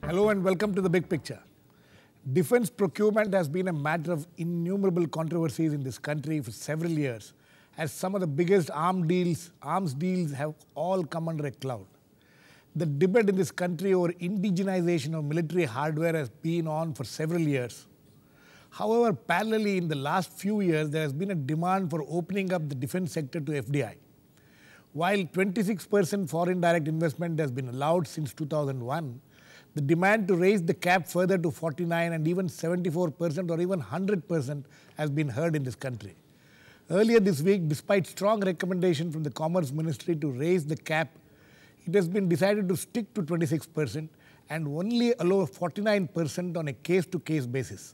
Hello and welcome to The Big Picture. Defense procurement has been a matter of innumerable controversies in this country for several years, as some of the biggest arms deals have all come under a cloud. The debate in this country over indigenization of military hardware has been on for several years. However, parallelly in the last few years, there has been a demand for opening up the defense sector to FDI. While 26% foreign direct investment has been allowed since 2001, the demand to raise the cap further to 49 and even 74% or even 100% has been heard in this country. Earlier this week, despite strong recommendation from the Commerce Ministry to raise the cap, it has been decided to stick to 26% and only allow 49% on a case-to-case basis.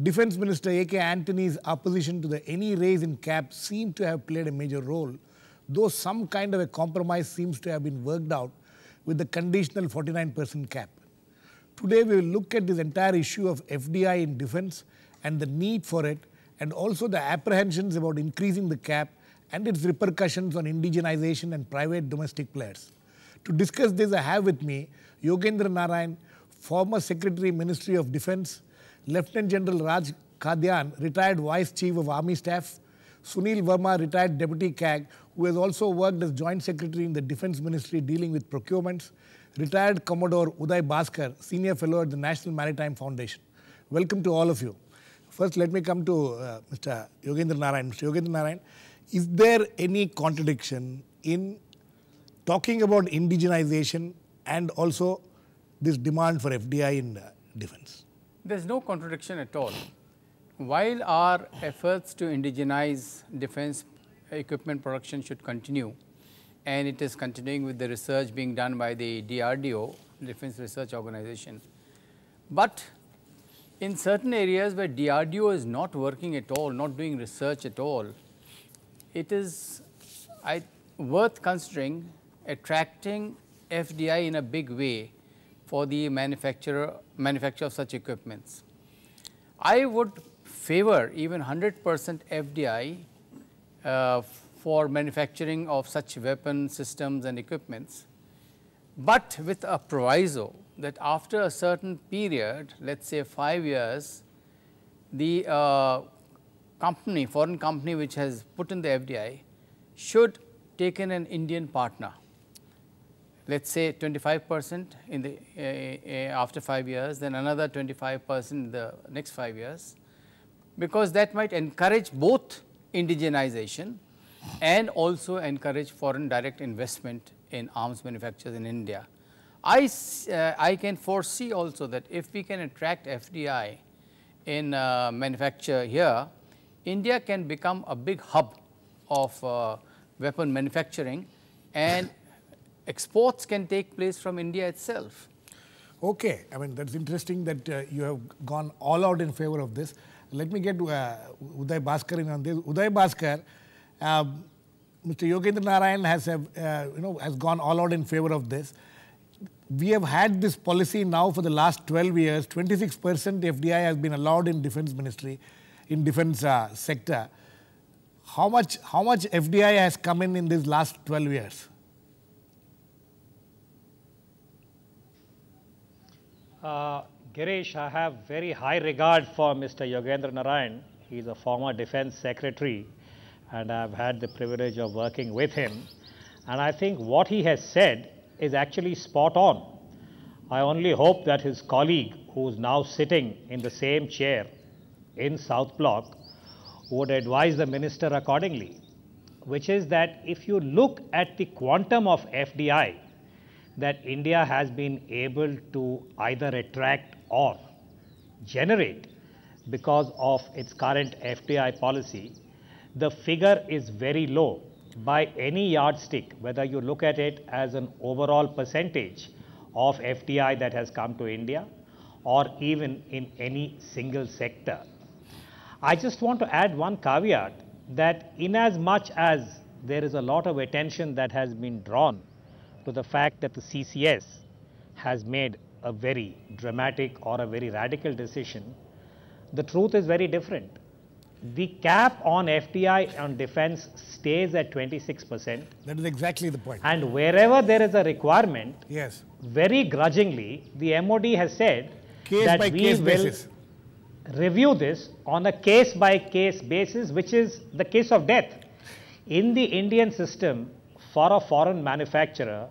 Defense Minister A.K. Antony's opposition to any raise in cap seemed to have played a major role, though some kind of a compromise seems to have been worked out with the conditional 49% cap. Today we will look at this entire issue of FDI in defense and the need for it, and also the apprehensions about increasing the cap and its repercussions on indigenization and private domestic players. To discuss this, I have with me Yogendra Narayan, former Secretary, Ministry of Defense, Lieutenant General Raj Khadian, retired Vice Chief of Army Staff, Sunil Verma, retired Deputy CAG, who has also worked as Joint Secretary in the Defense Ministry dealing with procurements, retired Commodore Uday Bhaskar, Senior Fellow at the National Maritime Foundation. Welcome to all of you. First, let me come to Mr. Yogendra Narayan. Mr. Yogendra Narayan, is there any contradiction in talking about indigenization and also this demand for FDI in defense? There is no contradiction at all. While our efforts to indigenize defense equipment production should continue, and it is continuing with the research being done by the DRDO, Defense Research Organization, but in certain areas where DRDO is not working at all, not doing research at all, it is worth considering attracting FDI in a big way for the manufacture of such equipments. I would favor even 100% FDI for manufacturing of such weapon systems and equipments, but with a proviso that after a certain period, let's say 5 years, the foreign company which has put in the FDI should take in an Indian partner. Let's say 25% in the after 5 years, then another 25% in the next 5 years, because that might encourage both indigenization and also encourage foreign direct investment in arms manufacturers in India. I can foresee also that if we can attract FDI in manufacture here, India can become a big hub of weapon manufacturing, and exports can take place from India itself. Okay, I mean that's interesting that you have gone all out in favor of this. Let me get Uday Bhaskar in on this. Uday Bhaskar, Mr. Yogendra Narayan has gone all out in favor of this. We have had this policy now for the last 12 years. 26% FDI has been allowed in defense ministry, in defense sector. How much FDI has come in these last 12 years? Girish, I have very high regard for Mr. Yogendra Narayan. He is a former defense secretary, and I have had the privilege of working with him. And I think what he has said is actually spot on. I only hope that his colleague, who is now sitting in the same chair in South Block, would advise the minister accordingly, which is that if you look at the quantum of FDI that India has been able to either attract or generate because of its current FDI policy, the figure is very low by any yardstick, whether you look at it as an overall percentage of FDI that has come to India or even in any single sector. I just want to add one caveat that inasmuch as there is a lot of attention that has been drawn to the fact that the CCS has made a very dramatic or a very radical decision, the truth is very different. the cap on FDI on defense stays at 26%. That is exactly the point. And wherever there is a requirement, Yes. very grudgingly, the MOD has said Case that by we case will basis. review this on a case-by-case basis, which is the case of death. In the Indian system, for a foreign manufacturer,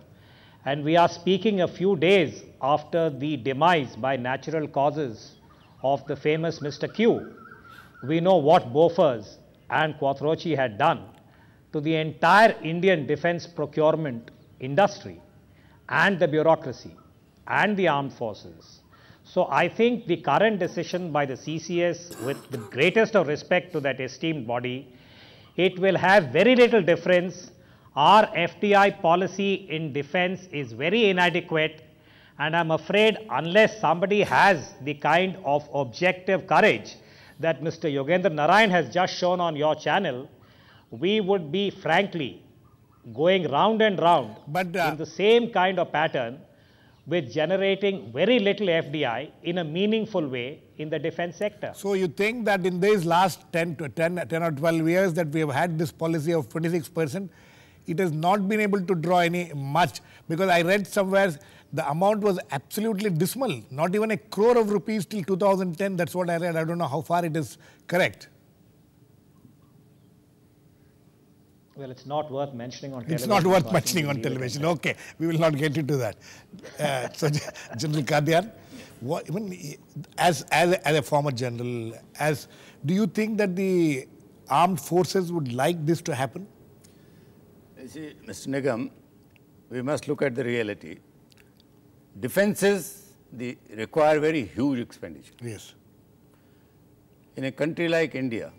and we are speaking a few days after the demise by natural causes of the famous Mr. Q, we know what Bofors and Quattrochi had done to the entire Indian defense procurement industry and the bureaucracy and the armed forces. So I think the current decision by the CCS, with the greatest of respect to that esteemed body, it will have very little difference. Our FDI policy in defense is very inadequate, and I'm afraid unless somebody has the kind of objective courage that Mr. Yogendra Narayan has just shown on your channel, we would be frankly going round and round in the same kind of pattern, with generating very little FDI in a meaningful way in the defense sector. So you think that in these last 10 or 12 years that we have had this policy of 26%, it has not been able to draw any much, because I read somewhere the amount was absolutely dismal, not even a crore of rupees till 2010. That's what I read. I don't know how far it is correct. Well, it's not worth mentioning on television. It's not worth mentioning on television. Okay, we will not get into that. So, General Kadian, as a former general, do you think that the armed forces would like this to happen? You see, Mr. Nigam, we must look at the reality. Defenses require very huge expenditure. Yes. In a country like India,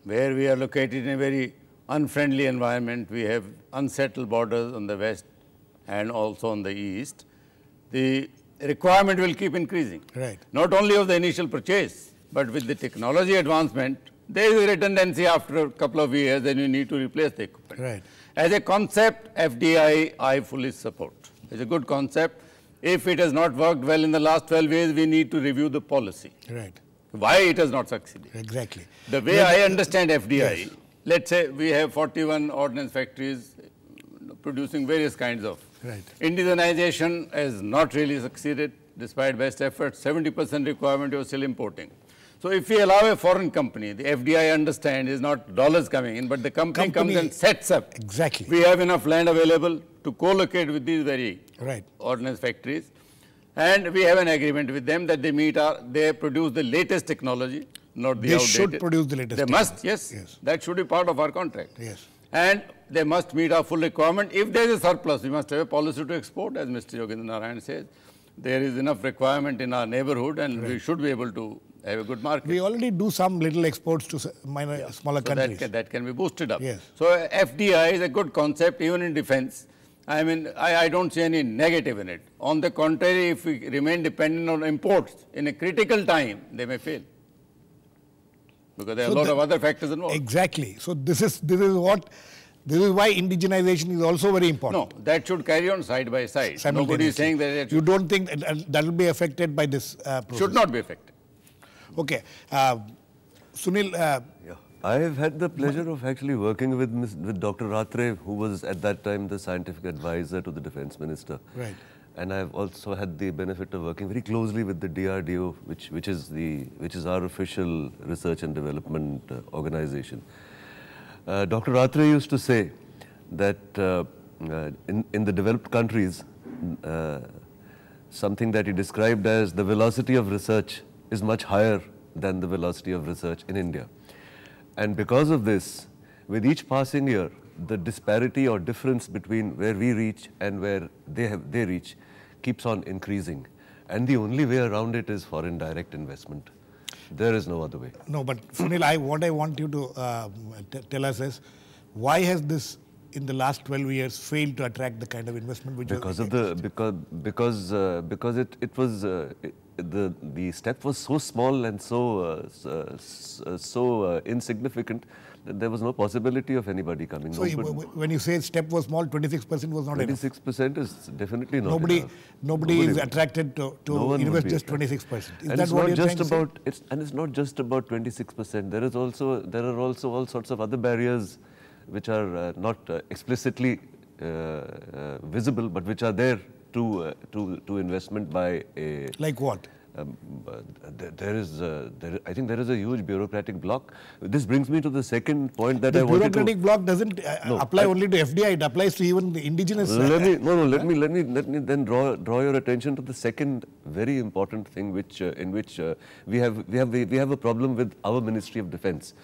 where we are located in a very unfriendly environment, we have unsettled borders on the west and also on the east, the requirement will keep increasing. Right. Not only of the initial purchase, but with the technology advancement, there is a redundancy after a couple of years, then you need to replace the equipment. Right. As a concept, FDI, I fully support. It's a good concept. If it has not worked well in the last 12 years, we need to review the policy. Right. Why it has not succeeded. Exactly. The way I understand FDI, yes. Let's say we have 41 ordnance factories producing various kinds of. Right. Indigenization has not really succeeded despite best efforts. 70% requirement you are still importing. So if we allow a foreign company, the FDI, I understand, is not dollars coming in, but the company comes and sets up. Exactly. We have enough land available to co-locate with these very right. ordnance factories. And we have an agreement with them that they produce the latest technology, not the outdated. They should produce the latest technology. They must, yes. That should be part of our contract. Yes. And they must meet our full requirement. If there is a surplus, we must have a policy to export, as Mr. Yogendra Narayan says. There is enough requirement in our neighborhood, and we should be able to have a good market. We already do some little exports to smaller countries. That can be boosted up. Yes. So FDI is a good concept, even in defense. I mean, I don't see any negative in it. On the contrary, if we remain dependent on imports in a critical time, they may fail. Because there are a lot of other factors involved. Exactly. So this is why indigenization is also very important. No, that should carry on side by side. Nobody is saying that. You don't think that will be affected by this process? Should not be affected. Okay. Sunil. Yeah. I have had the pleasure of actually working with Dr. Rathre, who was at that time the scientific advisor to the defense minister. Right. And I've also had the benefit of working very closely with the DRDO, which is our official research and development organization. Dr. Rathre used to say that in the developed countries, something that he described as the velocity of research is much higher than the velocity of research in India. And because of this, with each passing year, the disparity or difference between where we reach and where they reach keeps on increasing. And the only way around it is foreign direct investment. There is no other way. No, but Sunil, what I want you to tell us is, why has this in the last 12 years failed to attract the kind of investment which because the step was so small and so insignificant that there was no possibility of anybody coming. So when you say step was small, 26% was not enough. 26% is definitely not enough. Nobody is attracted to invest just 26%. Is that what you're trying to say? And it's not just about 26%. There are also all sorts of other barriers which are not explicitly visible, but which are there to investment by a. Like what? I think there is a huge bureaucratic block. This brings me to the second point that I wanted to. The bureaucratic block doesn't apply only to FDI. It applies to even the indigenous. Let me then draw your attention to the second very important thing, in which we have a problem with our Ministry of Defence.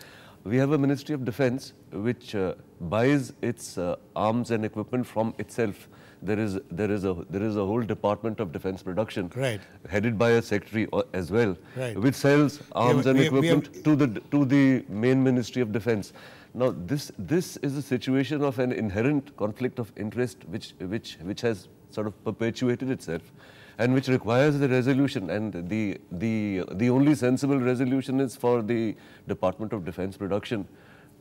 We have a Ministry of Defence which buys its arms and equipment from itself. There is a whole Department of Defence Production, right, headed by a secretary as well, right, which sells arms and equipment to the main Ministry of Defence. Now this is a situation of an inherent conflict of interest which has sort of perpetuated itself, and which requires the resolution. And the only sensible resolution is for the Department of Defence Production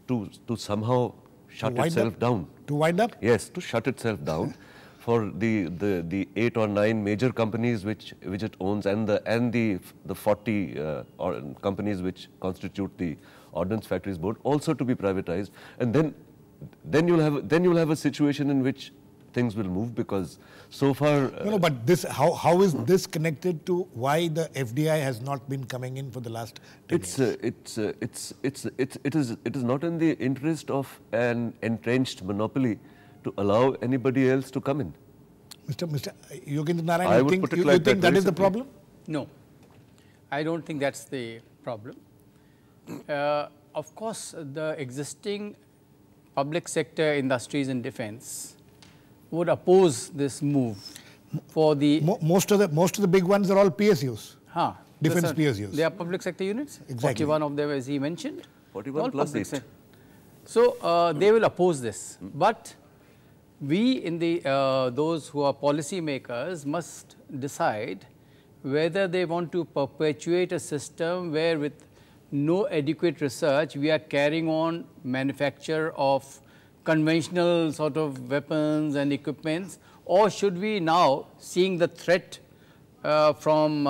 to somehow shut itself down. To wind up? Yes, to shut itself down. For the 8 or 9 major companies which it owns, and the 40 companies which constitute the Ordnance Factories Board, also to be privatized, and then you'll have a situation in which things will move, because so far. No, but this how is this connected to why the FDI has not been coming in for the last 10 years? It is not in the interest of an entrenched monopoly to allow anybody else to come in. Mr. Yogendra Narayan, you think that is the problem? No, I don't think that's the problem. Of course, the existing public sector industries and defense would oppose this move for the... Most of the big ones are all PSUs. Defense PSUs. They are public sector units. Exactly. 41 of them, as he mentioned. 41 plus 8. So they will oppose this. But we in those who are policy makers must decide whether they want to perpetuate a system where with no adequate research we are carrying on manufacture of conventional sort of weapons and equipments, or should we now, seeing the threat from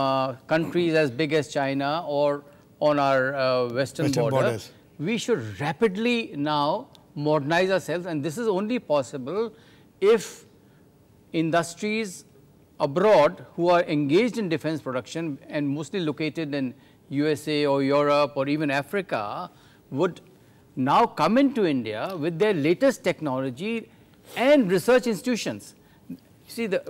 countries as big as China or on our western borders, we should rapidly now modernize ourselves, and this is only possible if industries abroad who are engaged in defense production and mostly located in USA or Europe or even Africa would now come into India with their latest technology and research institutions. See, the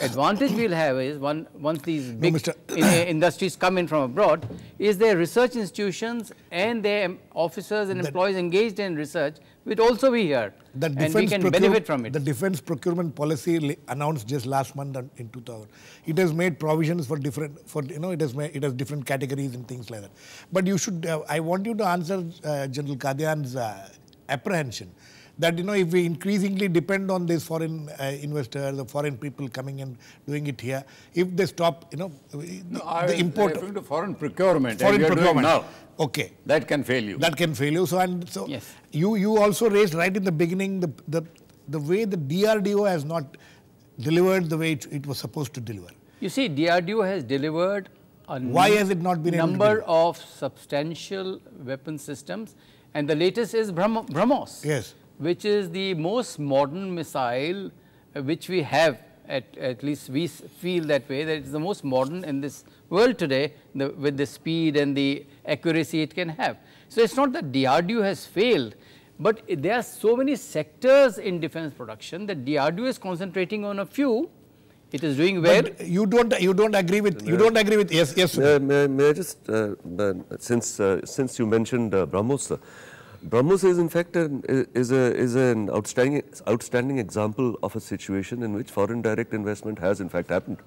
advantage we will have is once these big industries come in from abroad, is their research institutions and their officers and employees engaged in research will also be here, and we can benefit from it. The defense procurement policy announced just last month in 2000, it has made provisions for different, it has different categories and things like that. But you should, I want you to answer General Qadian's apprehension that if we increasingly depend on these foreign investors, the foreign people coming and doing it here, if they stop, the import. Referring to foreign procurement. Foreign procurement. Now, okay. That can fail you. That can fail you. So yes. You also raised right in the beginning the way the DRDO has not delivered the way it was supposed to deliver. You see, DRDO has delivered a Why has it not been number of substantial weapon systems, and the latest is BrahMos. Yes. Which is the most modern missile which we have, at least we feel that way, that it's the most modern in this world today with the speed and the accuracy it can have. So it's not that DRDO has failed, but there are so many sectors in defense production that DRDO is concentrating on a few. It is doing well. But you don't agree with yes. May I just since you mentioned BrahMos. BrahMos is in fact an outstanding example of a situation in which foreign direct investment has in fact happened.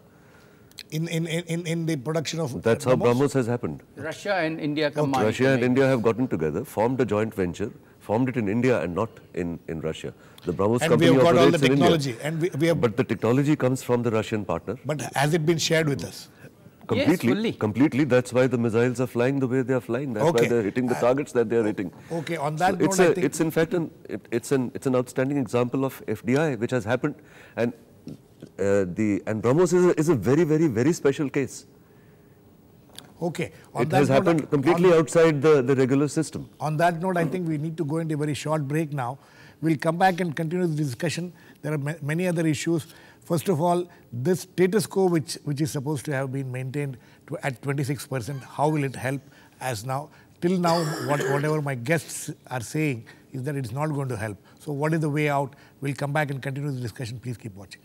In the production of That's how BrahMos has happened. Russia and India combined. Russia and India have gotten together, formed a joint venture, formed it in India and not in Russia. The BrahMos company we have got all the operates in technology, India. and we have. But the technology comes from the Russian partner. But has it been shared with us? completely. Completely. That's why the missiles are flying the way they are flying. That's why they're hitting the targets that they are hitting. Okay, on that so note, I think it's in fact it's an outstanding example of FDI which has happened, and BrahMos is a very special case. Okay. It has happened completely outside the regular system. On that note, I think we need to go into a very short break now. We'll come back and continue the discussion. There are many other issues. First of all, this status quo which is supposed to have been maintained at 26%, how will it help as now? Till now, whatever my guests are saying is that it's not going to help. So what is the way out? We'll come back and continue the discussion. Please keep watching.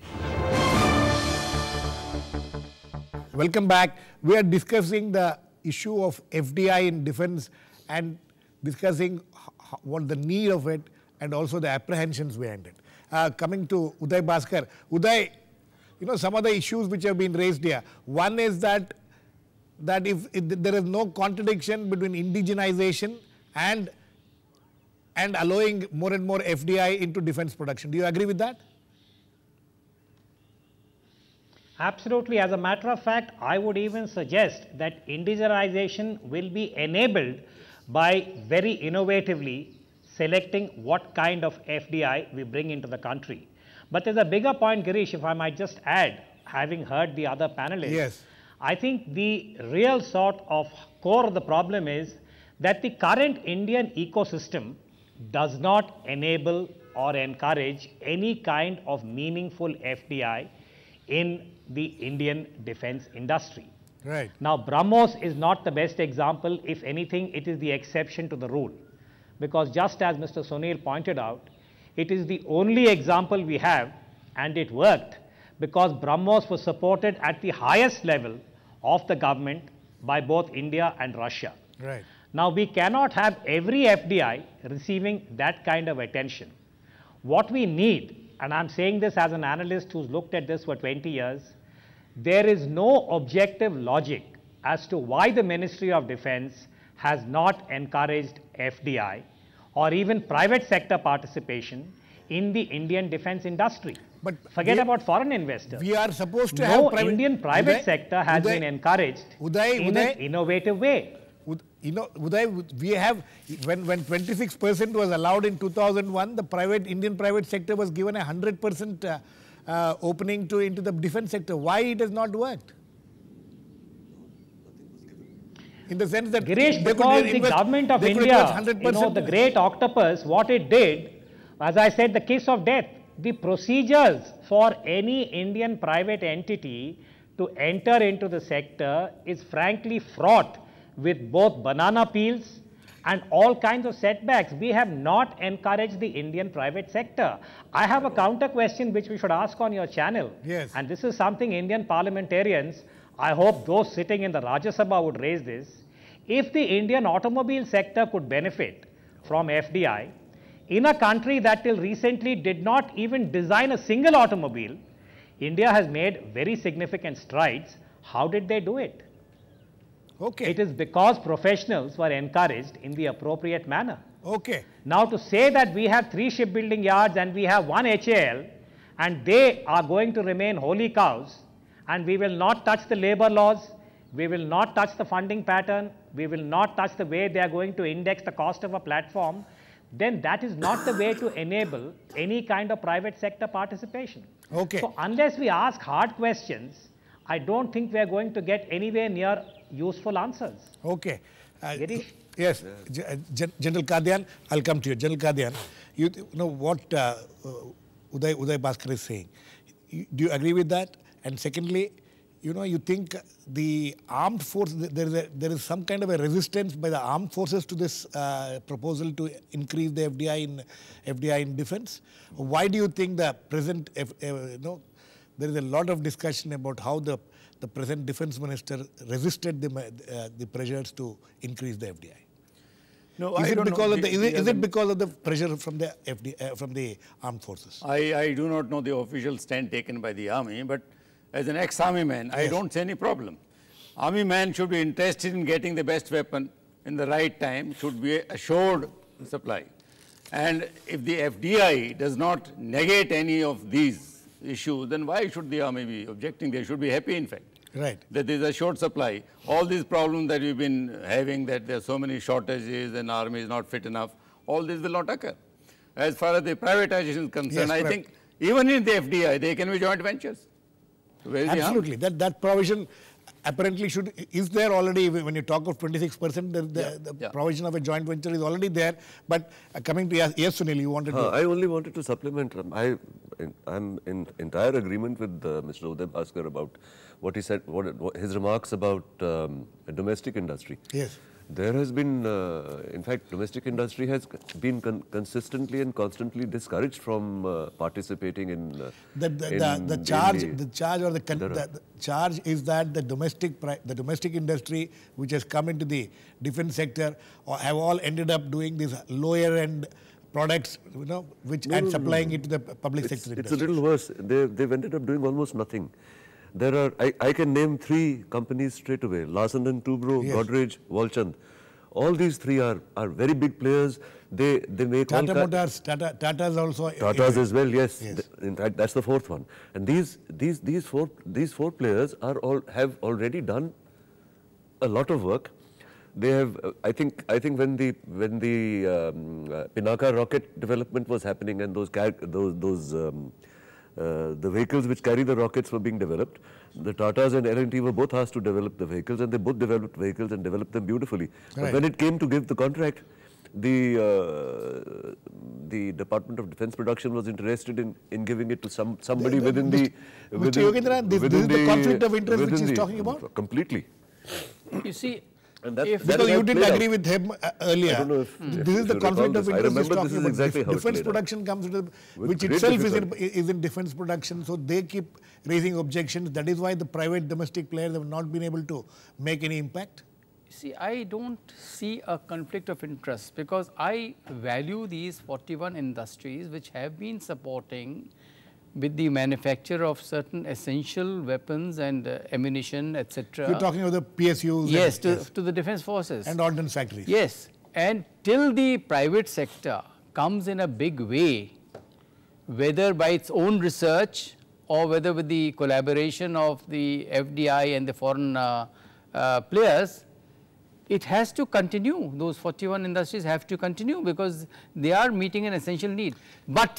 Welcome back. We are discussing the issue of FDI in defense and discussing what the need of it and also the apprehensions behind it. Coming to Uday Bhaskar. Uday, some of the issues which have been raised here. One is that if there is no contradiction between indigenization and allowing more and more FDI into defense production. Do you agree with that? Absolutely. As a matter of fact, I would even suggest that indigenization will be enabled by very innovatively selecting what kind of FDI we bring into the country. But there's a bigger point, Girish, if I might just add, having heard the other panelists. Yes. I think the real sort of core of the problem is that the current Indian ecosystem does not enable or encourage any kind of meaningful FDI in the Indian defense industry. Right. Now, BrahMos is not the best example. If anything, it is the exception to the rule. Because just as Mr. Sunil pointed out, it is the only example we have, and it worked because BrahMos was supported at the highest level of the government by both India and Russia. Right. Now, we cannot have every FDI receiving that kind of attention. What we need, and I'm saying this as an analyst who's looked at this for 20 years, there is no objective logic as to why the Ministry of Defense has not encouraged FDI or even private sector participation in the Indian defense industry. But forget about foreign investors. We are supposed to have private... Indian private sector has been encouraged in an innovative way. Uday, we have, when 26% was allowed in 2001, the Indian private sector was given 100% opening into the defense sector. Why it has not worked? In the sense that Girish, because the government of India, the great octopus, what it did, as I said, the kiss of death, the procedures for any Indian private entity to enter into the sector is frankly fraught with both banana peels and all kinds of setbacks. We have not encouraged the Indian private sector. I have a counter question which we should ask on your channel. Yes. And this is something Indian parliamentarians, I hope those sitting in the Rajya Sabha would raise this. If the Indian automobile sector could benefit from FDI, in a country that till recently did not even design a single automobile, India has made very significant strides. How did they do it? Okay. It is because professionals were encouraged in the appropriate manner. Okay. Now, to say that we have 3 shipbuilding yards and we have 1 HAL and they are going to remain holy cows and we will not touch the labor laws, we will not touch the funding pattern, we will not touch the way they are going to index the cost of a platform, then that is not the way to enable any kind of private sector participation. Okay. So, unless we ask hard questions, I don't think we are going to get anywhere near useful answers. Okay. Yes, General Kadian, I'll come to you. General Kadian, you know what Uday Bhaskar is saying. Do you agree with that? And secondly, you think the armed force, there is some kind of a resistance by the armed forces to this proposal to increase the FDI in defense? Why do you think the present, there is a lot of discussion about how the present defense minister resisted the pressures to increase the FDI? No, is it because of the pressure from the armed forces? I do not know the official stand taken by the army, but as an ex-army man, yes, I don't see any problem. Army man should be interested in getting the best weapon in the right time, should be assured supply. And if the FDI does not negate any of these issues, then why should the army be objecting? They should be happy, in fact. Right. that there is a short supply. All these problems that we've been having, that there are so many shortages and army is not fit enough, all this will not occur. As far as the privatization is concerned, Yes, I think even in the FDI, they can be joint ventures. So where is the harm? Absolutely. That provision apparently is there already. When you talk of 26%, the provision of a joint venture is already there. But coming to, yes, Sunil, you wanted to. I only wanted to supplement. I'm in entire agreement with Mr. Uday Bhaskar about what he said, his remarks about domestic industry. Yes. There has been, in fact, domestic industry has been consistently and constantly discouraged from participating in The charge is that the domestic industry which has come into the defense sector have all ended up doing these lower end products, and supplying it to the public sector industry. It's a little worse. They've ended up doing almost nothing. There are, I can name 3 companies straight away: Larsen & Toubro, Yes. Godrej, Walchand. All these 3 are very big players. They make Tata all Motors, Tata's also. Tatas as well, yes. Yes. In fact, that's the 4th one. And these four players have already done a lot of work. They have, I think when the Pinaka rocket development was happening and the vehicles which carry the rockets were being developed, the Tatas and L&T were both asked to develop the vehicles, and they both developed vehicles and developed them beautifully. Right. But when it came to give the contract, the Department of Defence Production was interested in giving it to somebody within the... Mr. Yogendra, this is the conflict of interest which he's talking about? Completely. You see, And that Because you didn't agree with him earlier. I don't know if This is the you conflict recall of this. I interest he's remember talking this is about. exactly how it Defense played out. production comes into which great itself difficulty. is in defense production, so they keep raising objections. That is why the private domestic players have not been able to make any impact. see, I don't see a conflict of interest because I value these 41 industries which have been supporting with the manufacture of certain essential weapons and ammunition, etc. You're talking about the PSUs. Yes, to the defense forces. And ordnance factories. Yes, and till the private sector comes in a big way, whether by its own research or whether with the collaboration of the FDI and the foreign players, it has to continue. Those 41 industries have to continue because they are meeting an essential need. But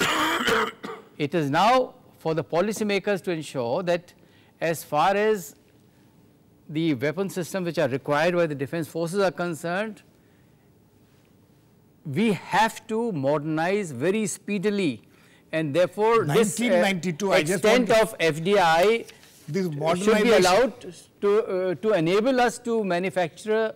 it is now for the policymakers to ensure that as far as the weapon systems which are required by the defense forces are concerned, we have to modernize very speedily, and therefore this 1992, I just extent want of FDI This should be modernization. allowed to enable us to manufacture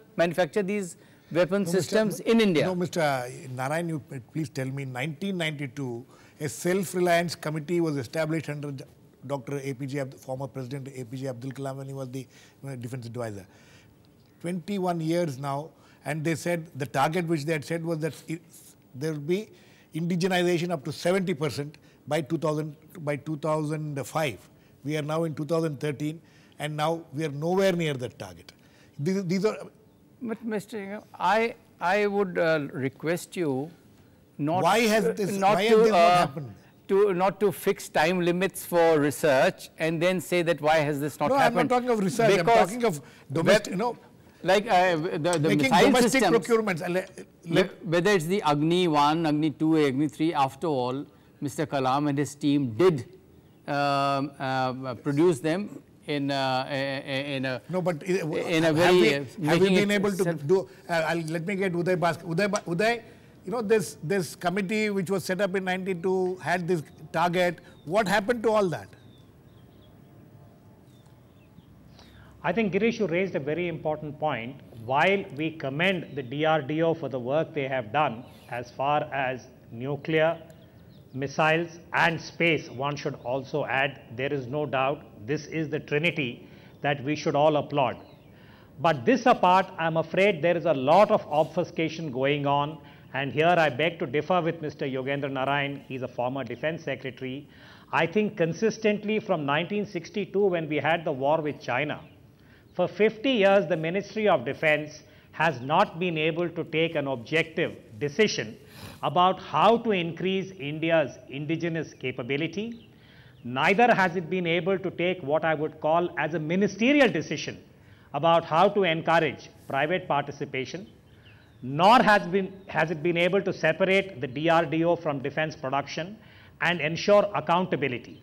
these weapon systems in India. No, Mr. Narayan, you please tell me, in 1992, a self-reliance committee was established under Dr. APJ, former President APJ Abdul Kalam, when he was the defense advisor. 21 years now, and they said the target which they had said was that there will be indigenization up to 70% by 2005. We are now in 2013, and now we are nowhere near that target. These are. But Mr. Yingam, I would request you not Why has this not happened? Not to fix time limits for research and then say that why has this not No, happened. I'm not talking of research. I'm talking of domestic. Like the making missile domestic systems, procurements. whether it's the Agni 1, Agni 2A, Agni 3, after all, Mr. Kalam and his team did produce them in a No, but in a very have we been able to do? Let me get Uday Bhaskar. Uday, this committee which was set up in 92 had this target. What happened to all that? I think Girish, you raised a very important point. While we commend the DRDO for the work they have done as far as nuclear, missiles and space, one should also add, there is no doubt this is the trinity that we should all applaud. But this apart, I'm afraid there is a lot of obfuscation going on, and here I beg to differ with Mr. Yogendra Narayan. He's a former defense secretary. I think consistently from 1962, when we had the war with China, for 50 years the Ministry of Defense has not been able to take an objective decision about how to increase India's indigenous capability. neither has it been able to take what I would call as a ministerial decision about how to encourage private participation, nor has it been able to separate the DRDO from defense production and ensure accountability.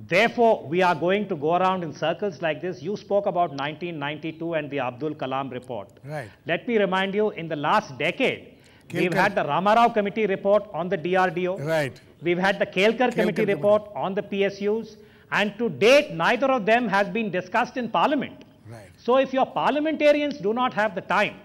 Therefore, we are going to go around in circles like this. You spoke about 1992 and the Abdul Kalam report. Right. Let me remind you, in the last decade, we've had the Ramarao Committee report on the DRDO. Right. We've had the Kelkar Committee report on the PSUs. And to date, neither of them has been discussed in Parliament. Right. So if your parliamentarians do not have the time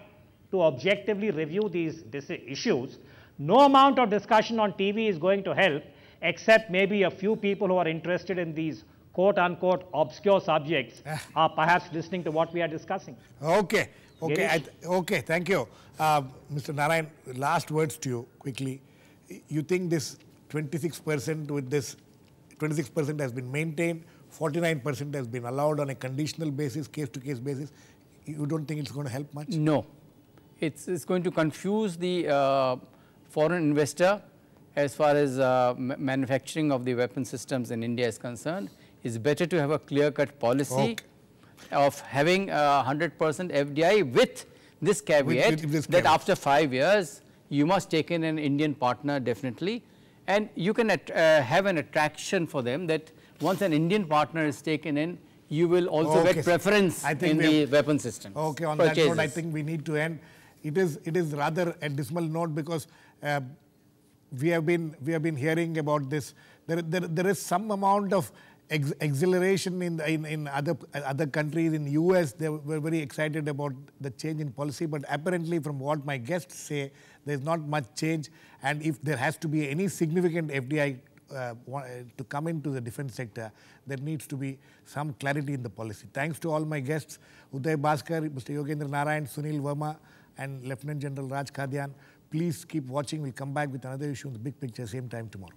to objectively review these issues, no amount of discussion on TV is going to help, except maybe a few people who are interested in these quote-unquote obscure subjects are perhaps listening to what we are discussing. Okay. Okay, thank you. Mr. Narayan, last words to you quickly. You think this 26% with this 26% has been maintained, 49% has been allowed on a conditional basis, case-to-case basis. You don't think it's going to help much? No. It's going to confuse the foreign investor as far as manufacturing of the weapon systems in India is concerned. It's better to have a clear-cut policy of having 100% FDI with this caveat that after 5 years, you must take in an Indian partner definitely. And you can have an attraction for them that once an Indian partner is taken in, you will also get preference in the weapon system. Okay, on that note, I think we need to end. It is rather a dismal note because we have been hearing about this. There is some amount of exhilaration in other countries. In US, they were very excited about the change in policy, but apparently from what my guests say, there is not much change. And if there has to be any significant FDI to come into the defense sector, there needs to be some clarity in the policy. Thanks to all my guests, Uday Bhaskar, Mr. Yogendra Narayan, Sunil Verma, and Lieutenant General Raj Khadian. Please keep watching. We'll come back with another issue in the big picture, same time tomorrow.